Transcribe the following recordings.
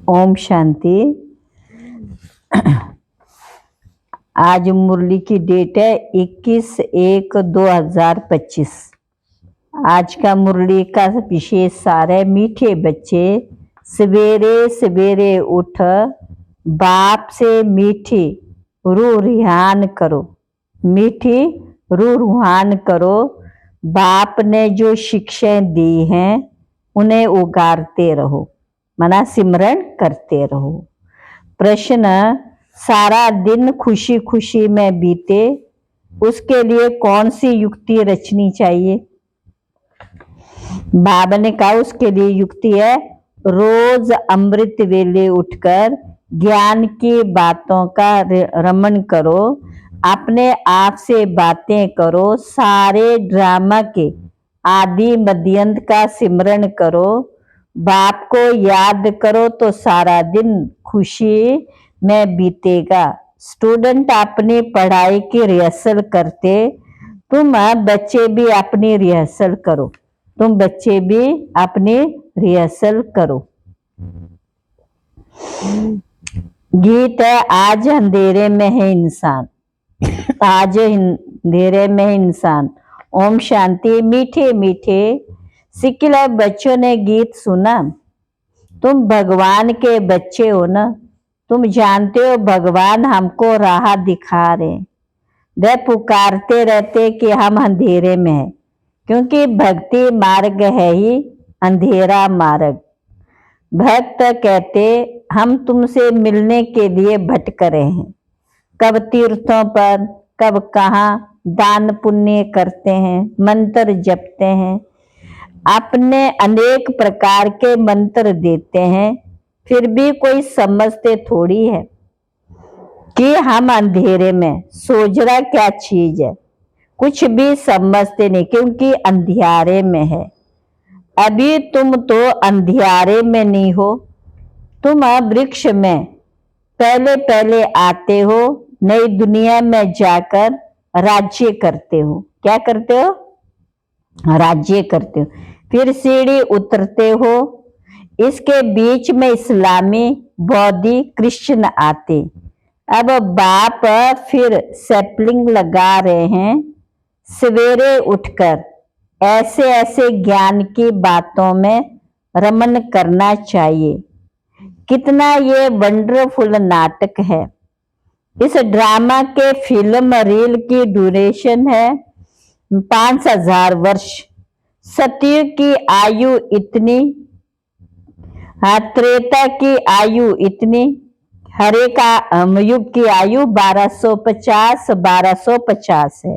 ओम शांति। आज मुरली की डेट है 21/1/2025। आज का मुरली का विशेष सार है, मीठे बच्चे सवेरे सवेरे उठ बाप से मीठी रूह रिहान करो, मीठी रूह रूहान करो। बाप ने जो शिक्षाएं दी हैं उन्हें उगारते रहो, मना सिमरन करते रहो। प्रश्न, सारा दिन खुशी खुशी में बीते, उसके लिए कौन सी युक्ति रचनी चाहिए? बाबा ने कहा उसके लिए युक्ति है, रोज अमृत वेले उठकर ज्ञान की बातों का रमण करो, अपने आप से बातें करो, सारे ड्रामा के आदि मध्यंत का सिमरन करो, बाप को याद करो तो सारा दिन खुशी में बीतेगा। स्टूडेंट अपनी पढ़ाई की रिहर्सल करते, तुम बच्चे भी अपनी रिहर्सल करो, तुम बच्चे भी अपनी रिहर्सल करो। गीत है, आज अंधेरे में है इंसान, आज अंधेरे में है इंसान। ओम शांति। मीठे मीठे सिकिला बच्चों ने गीत सुना। तुम भगवान के बच्चे हो ना, तुम जानते हो भगवान हमको राह दिखा रहे। वे पुकारते रहते कि हम अंधेरे में हैं, क्योंकि भक्ति मार्ग है ही अंधेरा मार्ग। भक्त कहते हम तुमसे मिलने के लिए भटक रहे हैं, कब तीर्थों पर, कब कहाँ दान पुण्य करते हैं, मंत्र जपते हैं, अपने अनेक प्रकार के मंत्र देते हैं, फिर भी कोई समझते थोड़ी है कि हम अंधेरे में। सोजरा क्या चीज है, कुछ भी समझते नहीं, क्योंकि अंधियारे में है। अभी तुम तो अंधियारे में नहीं हो, तुम वृक्ष में पहले पहले आते हो, नई दुनिया में जाकर राज्य करते हो। क्या करते हो? राज्य करते हो। फिर सीढ़ी उतरते हो, इसके बीच में इस्लामी, बौद्धी, क्रिश्चियन आते। अब बाप फिर सैपलिंग लगा रहे हैं, सवेरे उठकर ऐसे ऐसे ज्ञान की बातों में रमन करना चाहिए। कितना ये वंडरफुल नाटक है। इस ड्रामा के फिल्म रील की ड्यूरेशन है 5000 वर्ष। सतयुग की आयु इतनी, त्रेता की आयु इतनी, हरे का युग की आयु 1250 है।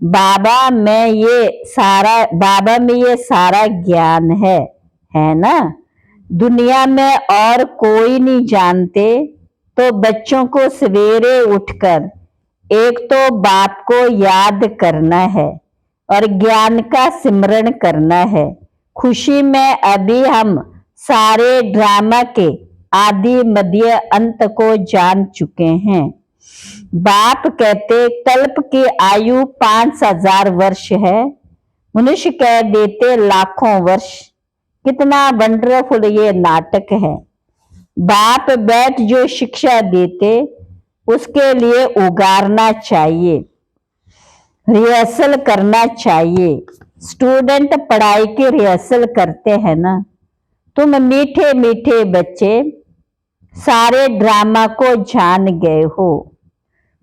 बाबा में ये सारा ज्ञान है ना। दुनिया में और कोई नहीं जानते, तो बच्चों को सवेरे उठकर एक तो बाप को याद करना है और ज्ञान का सिमरन करना है। खुशी में अभी हम सारे ड्रामा के आदि मध्य अंत को जान चुके हैं। बाप कहते कल्प की आयु 5000 वर्ष है, मनुष्य कह देते लाखों वर्ष। कितना वंडरफुल ये नाटक है। बाप बैठ जो शिक्षा देते उसके लिए उगारना चाहिए, रिहर्सल करना चाहिए। स्टूडेंट पढ़ाई की रिहर्सल करते हैं ना। तुम मीठे मीठे बच्चे सारे ड्रामा को जान गए हो।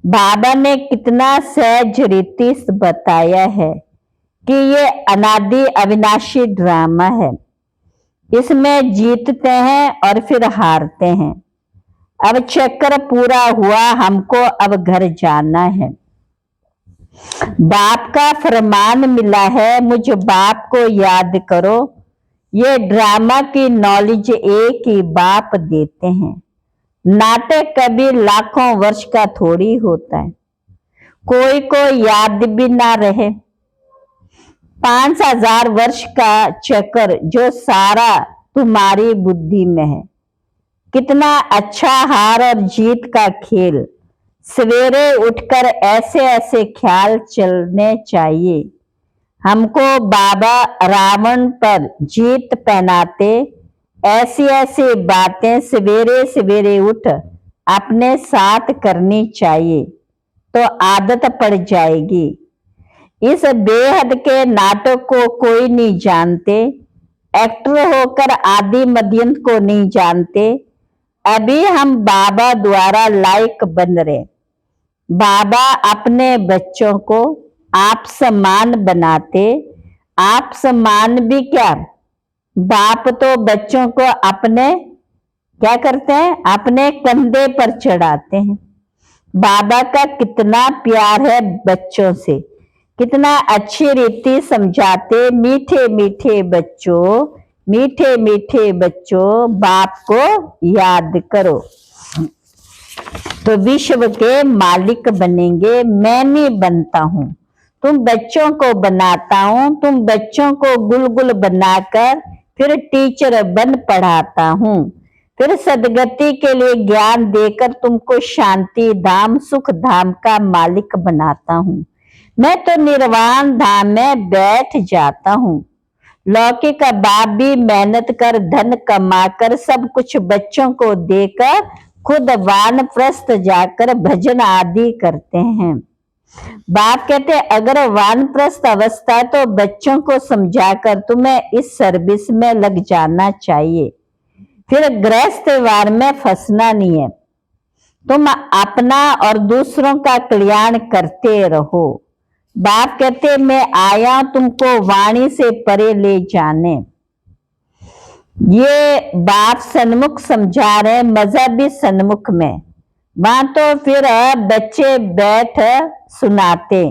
बाबा ने कितना सहज रीति से बताया है कि ये अनादि अविनाशी ड्रामा है। इसमें जीतते हैं और फिर हारते हैं। अब चक्कर पूरा हुआ, हमको अब घर जाना है। बाप का फरमान मिला है, मुझ बाप को याद करो। ये ड्रामा की नॉलेज एक ही बाप देते हैं। नाटक कभी लाखों वर्ष का थोड़ी होता है, कोई को याद भी ना रहे। 5000 वर्ष का चक्कर जो सारा तुम्हारी बुद्धि में है। कितना अच्छा हार और जीत का खेल। सवेरे उठकर ऐसे ऐसे ख्याल चलने चाहिए। हमको बाबा रावण पर जीत पहनाते, ऐसी ऐसी बातें सवेरे सवेरे उठ अपने साथ करनी चाहिए, तो आदत पड़ जाएगी। इस बेहद के नाटक को कोई नहीं जानते, एक्टर होकर आदि मध्यंत को नहीं जानते। अभी हम बाबा द्वारा लायक बन रहे। बाबा अपने बच्चों को आप समान बनाते। आप समान भी क्या, बाप तो बच्चों को अपने क्या करते हैं, अपने कंधे पर चढ़ाते हैं। बाबा का कितना प्यार है बच्चों से, कितना अच्छी रीति समझाते। मीठे मीठे बच्चों, मीठे मीठे बच्चों, बाप को याद करो तो विश्व के मालिक बनेंगे। मैं नहीं बनता हूं, तुम बच्चों को बनाता हूं। तुम बच्चों को गुलगुल बनाकर फिर टीचर बन पढ़ाता हूं। फिर सदगति के लिए ज्ञान देकर तुमको शांति धाम सुख धाम का मालिक बनाता हूं। मैं तो निर्वाण धाम में बैठ जाता हूं। लौकिक बाप भी मेहनत कर धन कमाकर सब कुछ बच्चों को देकर खुद वानप्रस्थ जाकर भजन आदि करते हैं। बाप कहते अगर वानप्रस्थ अवस्था है तो बच्चों को समझाकर तुम्हें इस सर्विस में लग जाना चाहिए। फिर गृहस्थ वार में फंसना नहीं है। तुम अपना और दूसरों का कल्याण करते रहो। बाप कहते मैं आया तुमको वाणी से परे ले जाने। ये बाप सन्मुख समझा रहे, मजहबी सन्मुख में। वहां तो फिर बच्चे बैठ सुनाते,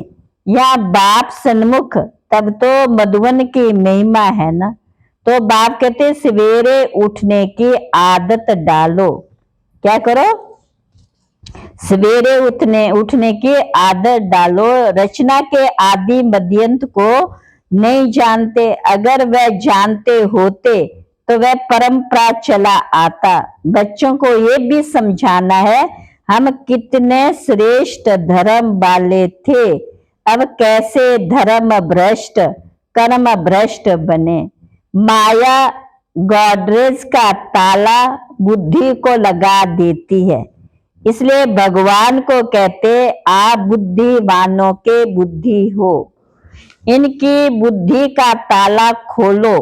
या बाप सन्मुख, तब तो मधुवन की महिमा है ना। तो बाप कहते सवेरे उठने की आदत डालो। क्या करो, सवेरे उठने की आदत डालो। रचना के आदि मध्यंत को नहीं जानते, अगर वह जानते होते तो वह परंपरा चला आता। बच्चों को ये भी समझाना है हम कितने श्रेष्ठ धर्म वाले थे, अब कैसे धर्म भ्रष्ट कर्म भ्रष्ट बने। माया गॉडरेज का ताला बुद्धि को लगा देती है, इसलिए भगवान को कहते आप बुद्धिमानों के बुद्धि हो, इनकी बुद्धि का ताला खोलो।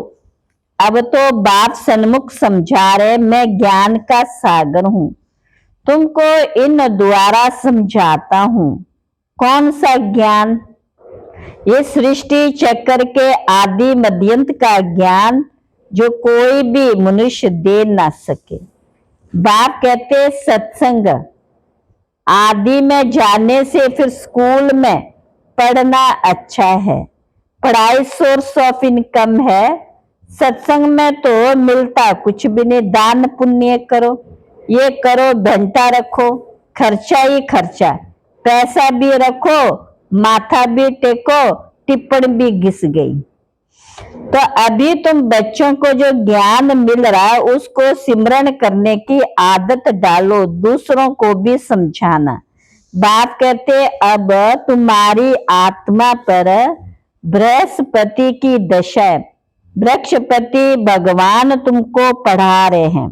अब तो बाप सन्मुख समझा रहे मैं ज्ञान का सागर हूं, तुमको इन द्वारा समझाता हूं। कौन सा ज्ञान, ये सृष्टि चक्र के आदि मध्यंत का ज्ञान जो कोई भी मनुष्य दे ना सके। बाप कहते सत्संग आदि में जाने से फिर स्कूल में पढ़ना अच्छा है, पढ़ाई सोर्स ऑफ इनकम है। सत्संग में तो मिलता कुछ भी नहीं। दान पुण्य करो, ये करो, घंटा रखो, खर्चा ही खर्चा, पैसा भी रखो, माथा भी टेको, टिप्पण भी घिस गई। तो अभी तुम बच्चों को जो ज्ञान मिल रहा है उसको सिमरण करने की आदत डालो, दूसरों को भी समझाना। बाप कहते अब तुम्हारी आत्मा पर बृहस्पति की दशा है। वृक्षपति भगवान तुमको पढ़ा रहे हैं,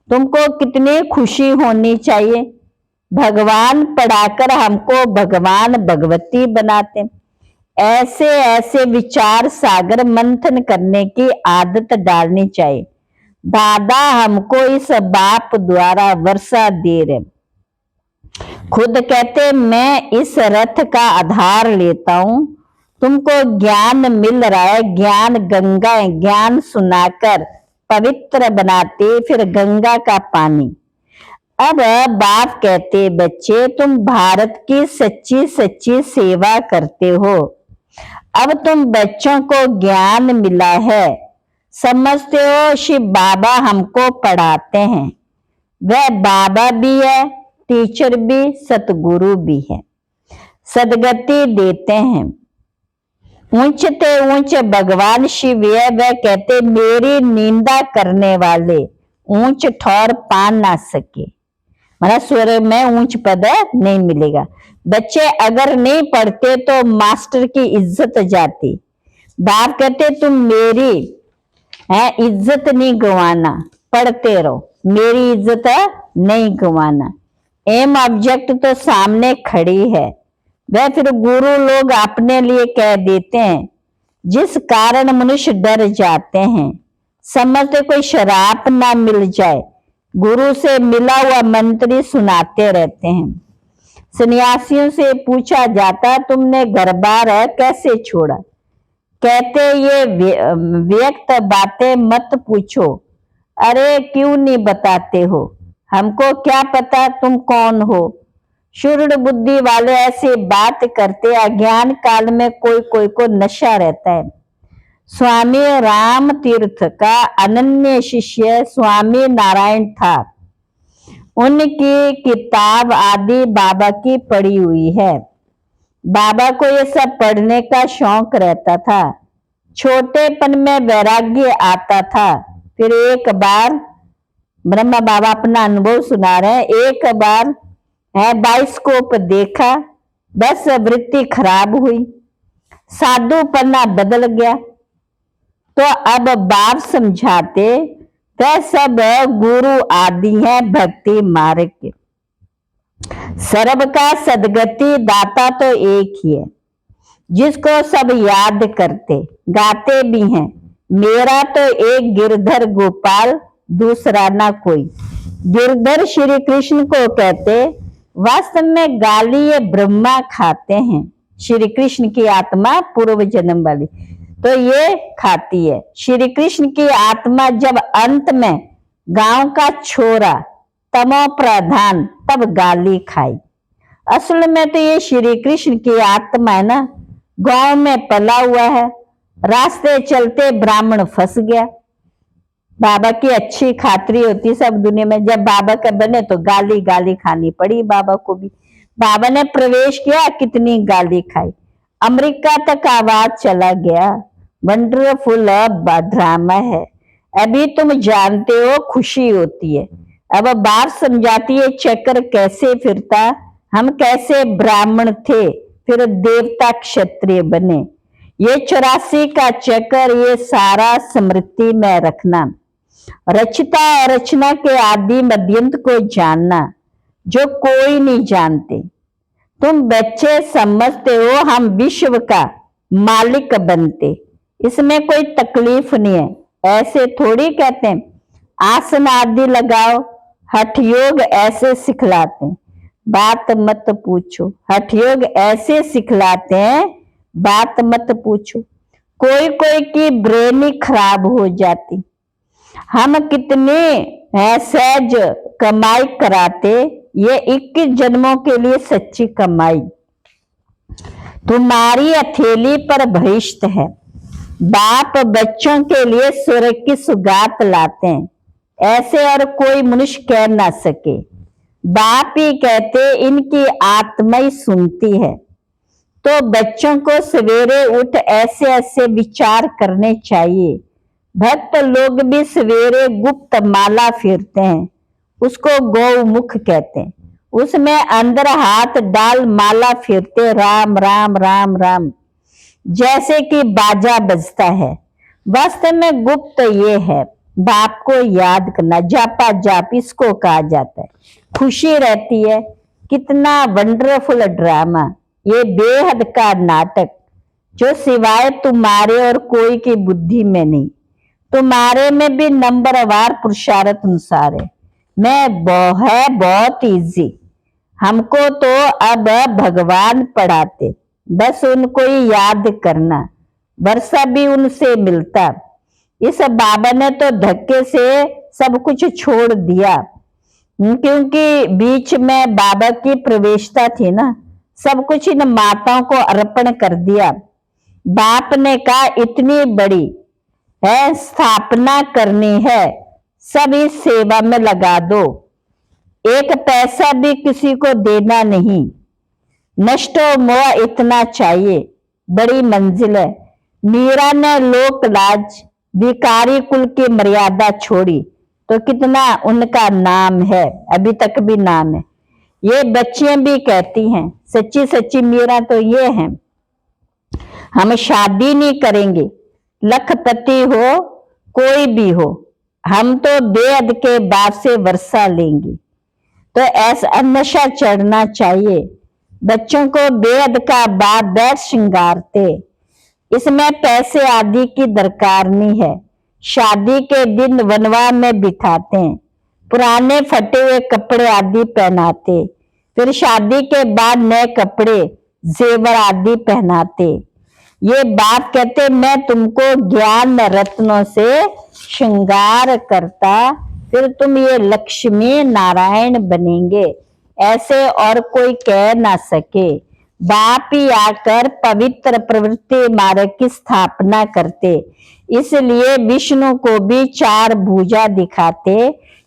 तुमको कितनी खुशी होनी चाहिए। भगवान पढ़ाकर हमको भगवान भगवती बनाते। ऐसे ऐसे विचार सागर मंथन करने की आदत डालनी चाहिए। दादा हमको इस बाप द्वारा वर्षा दे रहे, खुद कहते मैं इस रथ का आधार लेता हूं, तुमको ज्ञान मिल रहा है। ज्ञान गंगा है, ज्ञान सुनाकर पवित्र बनाते, फिर गंगा का पानी। अब बाप कहते बच्चे तुम भारत की सच्ची सच्ची सेवा करते हो। अब तुम बच्चों को ज्ञान मिला है, समझते हो शिव बाबा हमको पढ़ाते हैं। वह बाबा भी है, टीचर भी, सतगुरु भी है, सदगति देते हैं। ऊंचते ऊंचे भगवान शिव है, वह कहते मेरी निंदा करने वाले ऊंच ठौर पा ना सके। मतलब स्वर्ग में ऊंच पद नहीं मिलेगा। बच्चे अगर नहीं पढ़ते तो मास्टर की इज्जत जाती। बाप कहते तुम मेरी है इज्जत नहीं गंवाना, पढ़ते रहो, मेरी इज्जत नहीं गंवाना। एम ऑब्जेक्ट तो सामने खड़ी है, वह फिर गुरु लोग अपने लिए कह देते हैं, जिस कारण मनुष्य डर जाते हैं, समझते कोई शराप ना मिल जाए, गुरु से मिला हुआ मंत्र ही सुनाते रहते हैं। सन्यासियों से पूछा जाता, तुमने घर बार कैसे छोड़ा? कहते ये व्यक्त बातें मत पूछो। अरे क्यों नहीं बताते हो, हमको क्या पता तुम कौन हो। शुद्ध बुद्धि वाले ऐसे बात करते, अज्ञान काल में कोई कोई को नशा रहता है। स्वामी राम तीर्थ का अनन्य शिष्य स्वामी नारायण था। उनकी किताब आदि बाबा की पढ़ी हुई है। बाबा को ये सब पढ़ने का शौक रहता था। छोटेपन में वैराग्य आता था। फिर एक बार ब्रह्मा बाबा अपना अनुभव सुना रहे हैं, एक बार बाइस्कोप देखा, बस वृत्ति खराब हुई, साधुपना बदल गया। तो अब बाप समझाते, वह सब गुरु आदि है भक्ति मार्ग के, सर्व का सदगति दाता तो एक ही है, जिसको सब याद करते गाते भी हैं। मेरा तो एक गिरधर गोपाल, दूसरा ना कोई। गिरधर श्री कृष्ण को कहते, वास्तव में गाली ये ब्रह्मा खाते हैं। श्री कृष्ण की आत्मा पूर्व जन्म वाली तो ये खाती है। श्री कृष्ण की आत्मा जब अंत में गांव का छोरा तमो प्रधान तब गाली खाई। असल में तो ये श्री कृष्ण की आत्मा है ना, गांव में पला हुआ है, रास्ते चलते ब्राह्मण फंस गया। बाबा की अच्छी खातरी होती सब दुनिया में, जब बाबा का बने तो गाली गाली खानी पड़ी बाबा को भी। बाबा ने प्रवेश किया, कितनी गाली खाई, अमेरिका तक आवाज चला गया। वंडरफुल ड्रामा है। अभी तुम जानते हो खुशी होती है, अब बात समझाती है चक्र कैसे फिरता, हम कैसे ब्राह्मण थे फिर देवता क्षत्रिय बने। ये 84 का चक्र, ये सारा स्मृति में रखना। रचता और रचना के आदि मध्यंत को जानना जो कोई नहीं जानते। तुम बच्चे समझते हो हम विश्व का मालिक बनते, इसमें कोई तकलीफ नहीं है। ऐसे थोड़ी कहते हैं आसन आदि लगाओ, हठ योग ऐसे सिखलाते हैं, बात मत पूछो। हठ योग ऐसे सिखलाते हैं, बात मत पूछो। कोई कोई की ब्रेन ही खराब हो जाती। हम कितने सहज कमाई कराते, ये 21 जन्मों के लिए सच्ची कमाई। तुम्हारी हथेली पर भविष्य है। बाप बच्चों के लिए स्वर्ग की सुगात लाते हैं, ऐसे और कोई मनुष्य कह ना सके। बाप ही कहते इनकी आत्मा ही सुनती है। तो बच्चों को सवेरे उठ ऐसे ऐसे विचार करने चाहिए। भक्त लोग भी सवेरे गुप्त माला फेरते हैं, उसको गौमुख कहते हैं। उसमें अंदर हाथ डाल माला फेरते, राम राम राम राम, जैसे कि बाजा बजता है। वास्तव में गुप्त ये है, बाप को याद करना, जापा जाप इसको कहा जाता है। खुशी रहती है। कितना वंडरफुल ड्रामा, ये बेहद का नाटक जो सिवाय तुम्हारे और कोई की बुद्धि में नहीं, तुम्हारे में भी नंबरवार पुरुषार्थ अनुसार है। मैं बहुत इजी। हमको तो अब भगवान पढ़ाते, बस उनको ही याद करना, वर्षा भी उनसे मिलता। इस बाबा ने तो धक्के से सब कुछ छोड़ दिया, क्योंकि बीच में बाबा की प्रवेशता थी ना, सब कुछ इन माताओं को अर्पण कर दिया। बाप ने कहा इतनी बड़ी है स्थापना करनी है, सब इस सेवा में लगा दो, एक पैसा भी किसी को देना नहीं। नष्टो मोह इतना चाहिए, बड़ी मंजिल है। मीरा ने लोक लाज भिखारी कुल की मर्यादा छोड़ी तो कितना उनका नाम है, अभी तक भी नाम है। ये बच्चियां भी कहती हैं, सच्ची सच्ची मीरा तो ये है, हम शादी नहीं करेंगे, लखपति हो कोई भी हो, हम तो बेअद के बाप से वर्षा लेंगे। तो ऐसा नशा चढ़ना चाहिए। बच्चों को बेअद का बाप बैठ श्रृंगारते, इसमें पैसे आदि की दरकार नहीं है। शादी के दिन वनवा में बिठाते हैं, पुराने फटे हुए कपड़े आदि पहनाते, फिर शादी के बाद नए कपड़े जेवर आदि पहनाते। ये बाप कहते मैं तुमको ज्ञान रत्नों से श्रृंगार करता, फिर तुम ये लक्ष्मी नारायण बनेंगे, ऐसे और कोई कह ना सके। बाप ही आकर पवित्र प्रवृत्ति मार्ग की स्थापना करते, इसलिए विष्णु को भी 4 भुजा दिखाते,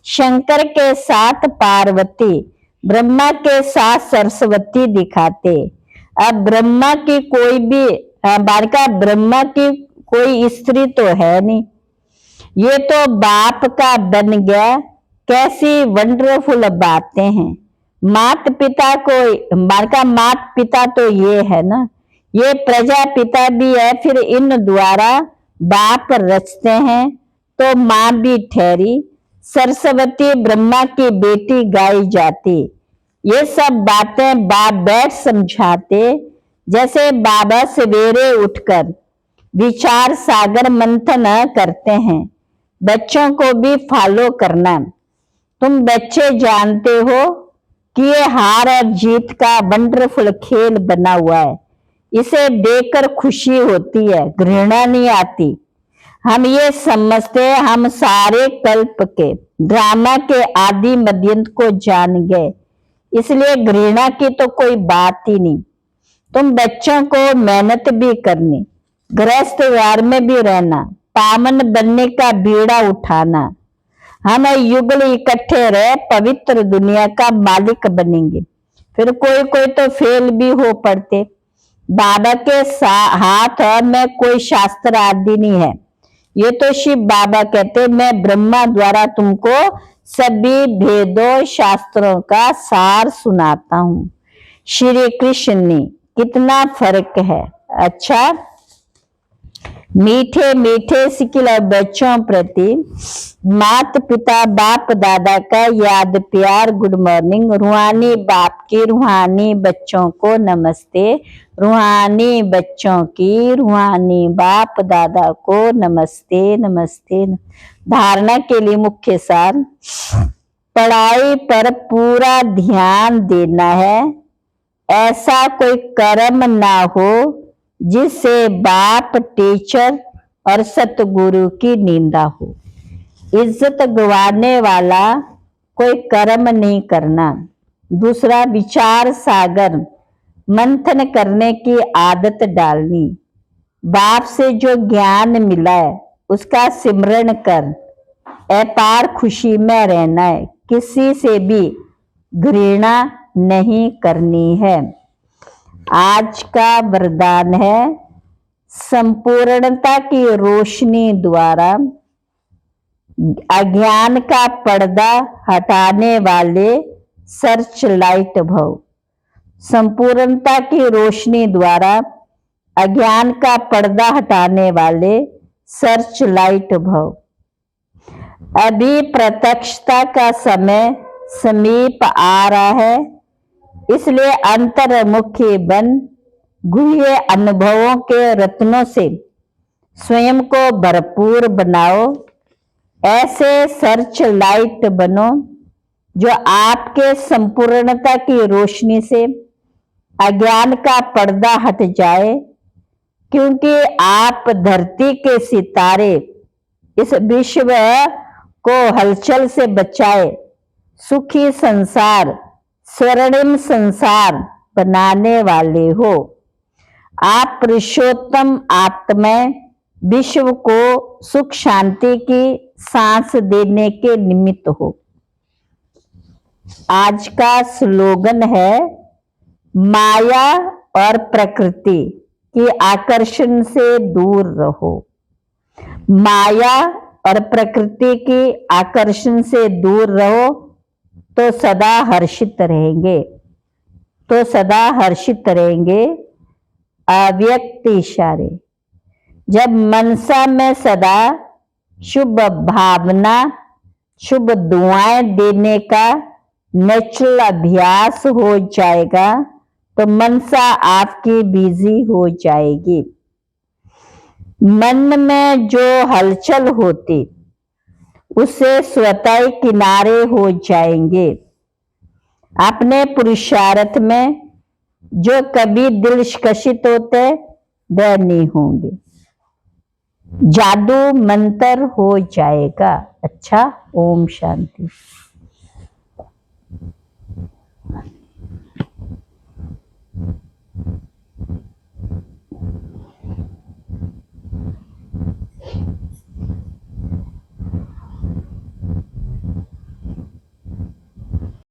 शंकर के साथ पार्वती, ब्रह्मा के साथ सरस्वती दिखाते। अब ब्रह्मा की कोई भी बालिका, ब्रह्मा की कोई स्त्री तो है नहीं, ये तो बाप का बन गया। कैसी वंडरफुल बातें हैं। मात पिता को बालिका, मात पिता तो ये है ना, ये प्रजापिता भी है, फिर इन द्वारा बाप रचते हैं, तो माँ भी ठहरी। सरस्वती ब्रह्मा की बेटी गाई जाती। ये सब बातें बाप बैठ समझाते, जैसे बाबा सवेरे उठकर विचार सागर मंथन करते हैं। बच्चों को भी फॉलो करना। तुम बच्चे जानते हो कि ये हार और जीत का वंडरफुल खेल बना हुआ है, इसे देखकर खुशी होती है, घृणा नहीं आती। हम ये समझते हैं हम सारे कल्प के ड्रामा के आदि मध्यंत को जान गए, इसलिए घृणा की तो कोई बात ही नहीं। तुम बच्चों को मेहनत भी करनी, गृहस्थ व्यवहार में भी रहना, पावन बनने का बीड़ा उठाना। हम युगल इकट्ठे रहे, पवित्र दुनिया का मालिक बनेंगे। फिर कोई कोई तो फेल भी हो पड़ते। बाबा के हाथ में कोई शास्त्र आदि नहीं है, ये तो शिव बाबा कहते मैं ब्रह्मा द्वारा तुमको सभी भेदों शास्त्रों का सार सुनाता हूँ। श्री कृष्ण ने कितना फर्क है। अच्छा, मीठे मीठे सिकिल और बच्चों प्रति माता पिता बाप दादा का याद प्यार गुड मॉर्निंग। रूहानी बाप की रूहानी बच्चों को नमस्ते, रूहानी बच्चों की रूहानी बाप दादा को नमस्ते नमस्ते। धारणा के लिए मुख्य सार, पढ़ाई पर पूरा ध्यान देना है। ऐसा कोई कर्म ना हो जिससे बाप, टीचर और सतगुरु की निंदा हो। इज्जत गंवाने वाला कोई कर्म नहीं करना। दूसरा, विचार सागर मंथन करने की आदत डालनी। बाप से जो ज्ञान मिला है उसका सिमरण कर अपार खुशी में रहना है, किसी से भी घृणा नहीं करनी है। आज का वरदान है, संपूर्णता की रोशनी द्वारा अज्ञान का पर्दा हटाने वाले सर्च लाइट भव। संपूर्णता की रोशनी द्वारा अज्ञान का पर्दा हटाने वाले सर्च लाइट भव। अभी प्रत्यक्षता का समय समीप आ रहा है, इसलिए अंतर्मुखी बन गुह्य अनुभवों के रत्नों से स्वयं को भरपूर बनाओ। ऐसे सर्च लाइट बनो जो आपके संपूर्णता की रोशनी से अज्ञान का पर्दा हट जाए, क्योंकि आप धरती के सितारे इस विश्व को हलचल से बचाए सुखी संसार, स्वर्णिम संसार बनाने वाले हो। आप पुरुषोत्तम आत्मा विश्व को सुख शांति की सांस देने के निमित्त हो। आज का स्लोगन है, माया और प्रकृति की आकर्षण से दूर रहो। माया और प्रकृति की आकर्षण से दूर रहो तो सदा हर्षित रहेंगे, तो सदा हर्षित रहेंगे। अव्यक्त इशारे, जब मनसा में सदा शुभ भावना, शुभ दुआएं देने का नेचुरल अभ्यास हो जाएगा तो मनसा आपकी बिजी हो जाएगी। मन में जो हलचल होती उससे स्वतः ही किनारे हो जाएंगे। अपने पुरुषार्थ में जो कभी दिल विकसित होते वह नहीं होंगे। जादू मंत्र हो जाएगा। अच्छा, ओम शांति।